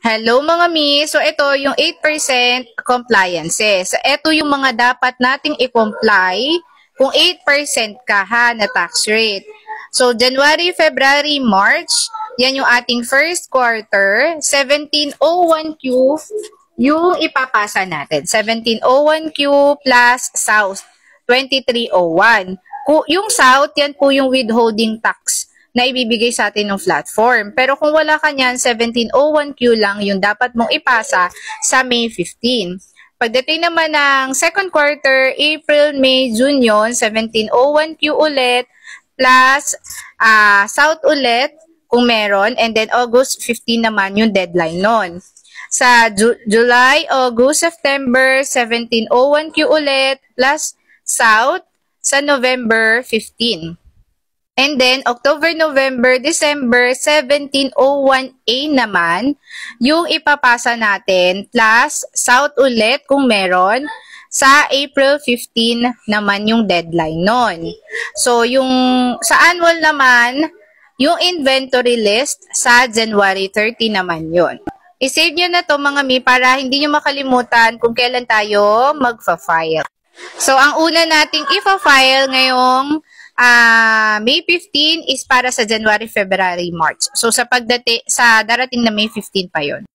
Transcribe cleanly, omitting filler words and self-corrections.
Hello mga mi. So ito yung 8% compliances. So ito yung mga dapat nating i-comply kung 8% ka ha na tax rate. So January, February, March, yan yung ating first quarter. 1701Q yung ipapasa natin. 1701Q plus South 2301. Yung South, yan po yung withholding tax na ibibigay sa atin ng platform. Pero kung wala ka niyan, 1701Q lang yung dapat mong ipasa sa May 15. Pagdating naman ng second quarter, April, May, June yun, 1701Q ulit, plus South ulit kung meron, and then August 15 naman yung deadline nun. Sa July, August, September, 1701Q ulit, plus South sa November 15. And then, October, November, December, 1701A naman, yung ipapasa natin, plus South ulit kung meron, sa April 15 naman yung deadline nun. So, yung sa annual naman, yung inventory list sa January 30 naman yun. I-save nyo na to mga mi para hindi nyo makalimutan kung kailan tayo magfa-file. So, ang una nating ipa-file ngayong May 15 is para sa January, February, March. So, sa darating na May 15 pa yon.